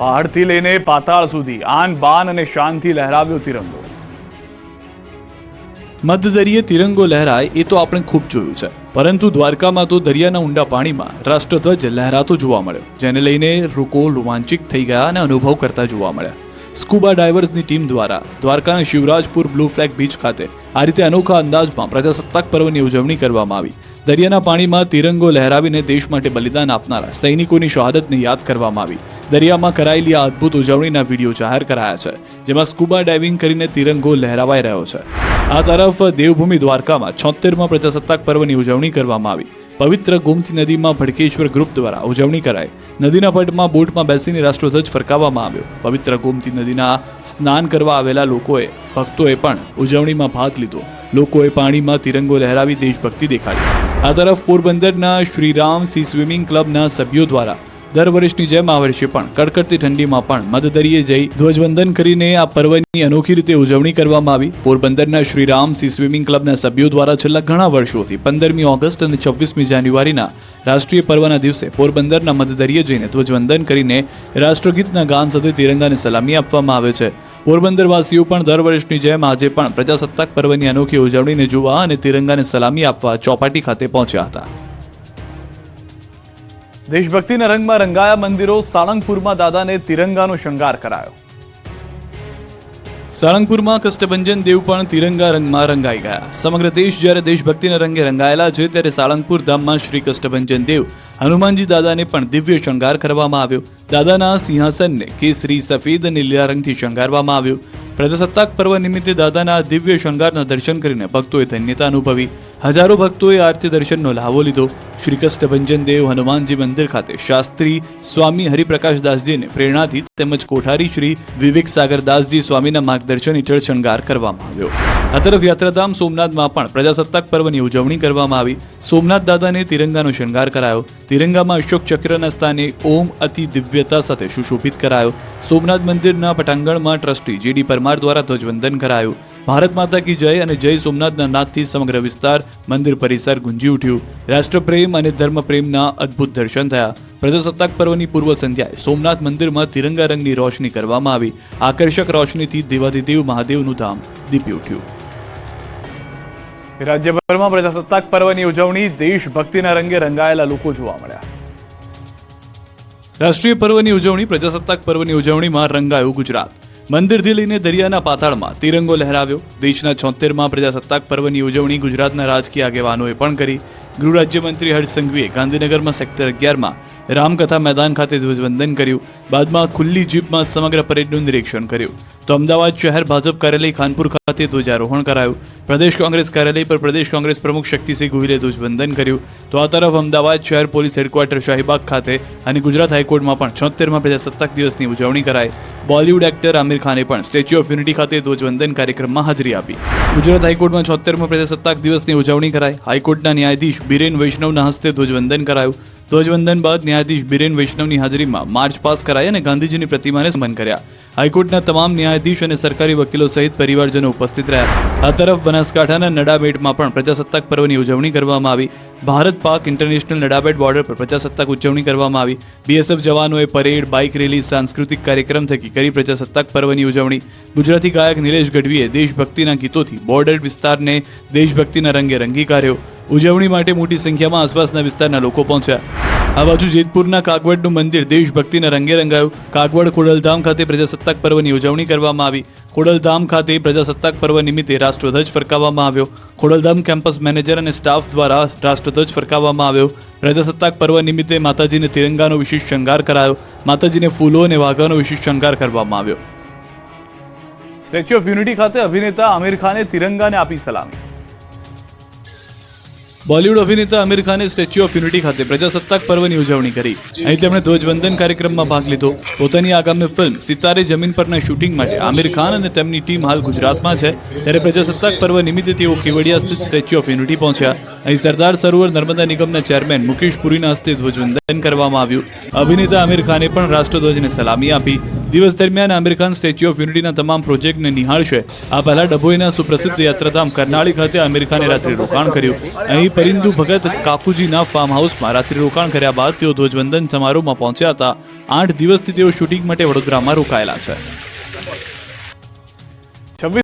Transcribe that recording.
પહાડથી લઈને પાતાળ સુધી આન બાન અને શાનથી લહેરાવ્યો તિરંગો. મધદરિયે તિરંગો લહેરાય એ તો આપણે ખૂબ જોયું છે, પરંતુ દ્વારકામાં તો દરિયાના ઊંડા પાણીમાં રાષ્ટ્રધ્વજ લહેરાતો જોવા મળ્યો, જેને લઈને લોકો રોમાંચિત થઈ ગયા અને અનુભવ કરતા જોવા મળ્યા. સ્કૂબા ડાઇવર્સની ટીમ દ્વારા દ્વારકાના શિવરાજપુર બ્લુ ફ્લેગ બીચ ખાતે આ રીતે અનોખા અંદાજમાં પ્રજાસત્તાક પર્વની ઉજવણી કરવામાં આવી. દરિયાના પાણીમાં તિરંગો લહેરાવીને દેશ માટે બલિદાન આપનારા સૈનિકોની શહાદતને યાદ કરવામાં આવી. દરિયામાં કરાયેલી આ અદ્ભુત ઉજવણીના વિડીયો જાહેર કરાયા છે, જેમાં સ્કૂબા ડાઇવિંગ કરીને તિરંગો લહેરાવાઈ રહ્યો છે. આ તરફ દેવભૂમિ દ્વારકામાં 76માં પ્રજાસત્તાક પર્વની ઉજવણી કરવામાં આવી. પવિત્ર ગોમતી નદીમાં ભડકેશ્વર ગ્રુપ દ્વારા ઉજવણી કરાઈ. નદીના પટમાં બોટમાં બેસીને રાષ્ટ્રધ્વજ ફરકાવવામાં આવ્યો. પવિત્ર ગોમતી નદીના સ્નાન કરવા આવેલા ભક્તોએ પણ ઉજવણીમાં ભાગ લીધો. લોકોએ પાણીમાં તિરંગો લહેરાવી દેશભક્તિ દેખાડી. આ તરફ પોરબંદરના શ્રીરામ સી સ્વિમિંગ ક્લબના સભ્યો દ્વારા દર વર્ષની જેમ આ વર્ષે પણ કડકડતી ઠંડીમાં પણ મધદરિયે જઈ ધ્વજવંદન કરીને આ પર્વની અનોખી રીતે ઉજવણી કરવામાં આવી. પોરબંદરના શ્રીરામ સી સ્વિમિંગ ક્લબના સભ્યો દ્વારા છેલ્લા ઘણા વર્ષોથી 15મી ઓગસ્ટ અને 26મી જાન્યુઆરીના રાષ્ટ્રીય પર્વના દિવસે પોરબંદરના મધદરિયે જઈને ધ્વજવંદન કરીને રાષ્ટ્રગીતના ગાન સાથે તિરંગાને સલામી આપવામાં આવે છે. પોરબંદરવાસીઓ પણ દર વર્ષની જેમ આજે પણ પ્રજાસત્તાક પર્વની અનોખી ઉજવણીને જોવા અને તિરંગાને સલામી આપવા ચોપાટી ખાતે પહોંચ્યા હતા. દેશભક્તિના રંગમાં રંગાયા મંદિરો. સાળંગપુરમાં દાદાને તિરંગાનો શણગાર કરાયો. સાળંગપુરમાં કષ્ટભંજન દેવ પણ તિરંગા રંગમાં રંગાઈ ગયા. સમગ્ર દેશ જ્યારે દેશભક્તિના રંગે રંગાયેલા છે, ત્યારે સાળંગપુર ધામમાં શ્રી કષ્ટભંજન દેવ હનુમાનજી દાદાને પણ દિવ્ય શણગાર કરવામાં આવ્યો. દાદાના સિંહાસનને કેસરી, સફેદ અને લીલા રંગથી શણગારવામાં આવ્યું. પ્રજાસત્તાક પર્વ નિમિત્તે દાદાના દિવ્ય શણગારના દર્શન કરીને ભક્તોએ ધન્યતા અનુભવી. હજારો ભક્તોએ આરતી દર્શનનો લાભો લીધો. શ્રી કષ્ટભંજન દેવ હનુમાનજી મંદિર ખાતે શાસ્ત્રી સ્વામી હરિપ્રકાશદાસજીને પ્રેરણાથી તેમજ કોઠારી શ્રી વિવેક સાગરદાસજી સ્વામીના માર્ગદર્શન હેઠળ શણગાર કરવામાં આવ્યો. આ તરફ યાત્રાધામ સોમનાથમાં પણ પ્રજાસત્તાક પર્વની ઉજવણી કરવામાં આવી. સોમનાથ દાદાને તિરંગાનો શણગાર કરાયો. તિરંગામાં અશોક ચક્રના સ્થાને ઓમ અતિ દિવ્યતા સાથે સુશોભિત કરાયો. સોમનાથ મંદિરના પટાંગણમાં ટ્રસ્ટી જેડી પરમાર દ્વારા ધ્વજવંદન કરાયું. ભારત માતા કી જય અને જય સોમનાથના નાદથી સમગ્ર વિસ્તાર, મંદિર પરિસર ગુંજી ઉઠ્યું. રાષ્ટ્રપ્રેમ અને ધર્મપ્રેમના અદ્ભુત દર્શન થયા. પ્રજાસત્તાક પર્વની પૂર્વ સંધ્યાએ સોમનાથ મંદિરમાં તિરંગા રંગની રોશની કરવામાં આવી. આકર્ષક રોશનીથી દેવાધિદેવ મહાદેવનું ધામ દીપી ઉઠ્યું. રાજ્યભરમાં પ્રજાસત્તાક પર્વની ઉજવણી. દેશભક્તિના રંગે રંગાયેલા લોકો જોવા મળ્યા. રાષ્ટ્રીય પર્વની ઉજવણી. પ્રજાસત્તાક પર્વની ઉજવણીમાં રંગાયું ગુજરાત. મંદિરથી લઈને દરિયાના પાતાળમાં તિરંગો લહેરાવ્યો. દેશના 76માં પ્રજાસત્તાક પર્વની ઉજવણી ગુજરાતના રાજકીય આગેવાનોએ પણ કરી. ગૃહ રાજ્યમંત્રી હર્ષ સંઘવીએ ગાંધીનગરમાં સેક્ટર 11માં રામકથા મેદાન ખાતે ધ્વજવંદન કર્યું. બાદમાં ખુલ્લી જીપમાં સમગ્ર પરેડનું નિરીક્ષણ કર્યું. તો અમદાવાદ શહેર ભાજપ કાર્યાલય ખાનપુર ખાતે ધ્વજારોહણ કરાયું. પ્રદેશ કોંગ્રેસ કાર્યાલય પર પ્રદેશ કોંગ્રેસ પ્રમુખ શક્તિસિંહ ગોહિલે ધ્વજવંદન કર્યું. તો આ તરફ અમદાવાદ શહેર પોલીસ હેડક્વાર્ટર શાહીબાગ ખાતે અને ગુજરાત હાઈકોર્ટમાં પણ 76માં પ્રજાસત્તાક દિવસની ઉજવણી કરાઈ. બોલિવૂડ એક્ટર આમિર ખાને પણ સ્ટેચ્યુ ઓફ યુનિટી ખાતે ધ્વજવંદન કાર્યક્રમમાં હાજરી આપી. ગુજરાત હાઈકોર્ટમાં 76માં પ્રજાસત્તાક દિવસની ઉજવણી કરાઈ. હાઈકોર્ટના ન્યાયાધીશ બિરેન વૈષ્ણવના હસ્તે ધ્વજવંદન કરાયું. ધ્વજવંદન બાદ ન્યાયાધીશ બિરેન વૈષ્ણવની હાજરીમાં માર્ચ પાસ કરાઈ અને ગાંધીજીની પ્રતિમાને સન્માન કર્યા. હાઈકોર્ટના તમામ ન્યાયાધીશ અને સરકારી વકીલો સહિત પરિવારજનો ઉપસ્થિત રહ્યા. આ તરફ બનાસકાંઠાના નડાબેટમાં પણ પ્રજાસત્તાક પર્વની ઉજવણી કરવામાં આવી. ભારત પાક ઇન્ટરનેશનલ નડાબેટ બોર્ડર પર પ્રજાસત્તાક ઉજવણી કરવામાં આવી. બીએસએફ જવાનોએ પરેડ, બાઇક રેલી, સાંસ્કૃતિક કાર્યક્રમ થકી કરી પ્રજાસત્તાક પર્વની ઉજવણી. ગુજરાતી ગાયક નિલેશ ગઢવીએ દેશભક્તિના ગીતોથી બોર્ડર વિસ્તારને દેશભક્તિના રંગે રંગી કાઢ્યો. ઉજવણી માટે મોટી સંખ્યામાં આસપાસના વિસ્તારના લોકો પહોંચ્યા. આ બાજુ જેતપુરના કાગવડનું મંદિર દેશભક્તિના રંગે રંગાયું. કાગવડ ખોડલધામ ખાતે પ્રજાસત્તાક પર્વની ઉજવણી કરવામાં આવી. ખોડલધામ ખાતે પ્રજાસત્તાક પર્વ નિમિત્તે રાષ્ટ્રધ્વજ ફરકાવવામાં આવ્યો. ખોડલધામ કેમ્પસ મેનેજર અને સ્ટાફ દ્વારા રાષ્ટ્રધ્વજ ફરકાવવામાં આવ્યો. પ્રજાસત્તાક પર્વ નિમિત્તે માતાજીને તિરંગાનો વિશેષ શણગાર કરાયો. માતાજીને ફૂલો અને વાઘાનો વિશેષ શણગાર કરવામાં આવ્યો. સ્ટેચ્યુ ઓફ યુનિટી ખાતે અભિનેતા આમિર ખાને તિરંગાને આપી સલામી. બોલિવૂડ અભિનેતા આમિર ખાને સ્ટેચ્યુ ઓફ યુનિટી ખાતે પ્રજાસત્તાક પર્વની ઉજવણી કરી. અહીં તેમણે ધ્વજવંદન કાર્યક્રમમાં ભાગ લીધો. પોતાની આગામી ફિલ્મ સિતારે જમીન પરના શૂટિંગ માટે આમિર ખાન અને તેમની ટીમ હાલ ગુજરાતમાં છે. ત્યારે પ્રજાસત્તાક પર્વ નિમિત્તે તેઓ કેવડિયા સ્થિત સ્ટેચ્યુ ઓફ યુનિટી પહોંચ્યા. અહીં સરદાર સરોવર નર્મદા નિગમના ચેરમેન મુકેશ પુરીના હસ્તે ધ્વજવંદન કરવામાં આવ્યું. અભિનેતા આમિર ખાને પણ રાષ્ટ્રધ્વજને સલામી આપી. દિવસ દરમિયાન આમિર ખાન સ્ટેચ્યુ ઓફ યુનિટીના તમામ પ્રોજેક્ટને નિહાળશે. આ પહેલા ડભોઈના સુપ્રસિદ્ધ યાત્રાધામ કરનાળી ખાતે આમિર ખાને રાત્રિ રોકાણ કર્યું. અહીં પરિંદુ ભગત કાકુજીના ફાર્મ હાઉસમાં રાત્રિ રોકાણ કર્યા બાદ તેઓ ધ્વજવંદન સમારોહમાં પહોંચ્યા હતા. 8 દિવસથી તેઓ શૂટિંગ માટે વડોદરામાં રોકાયેલા છે.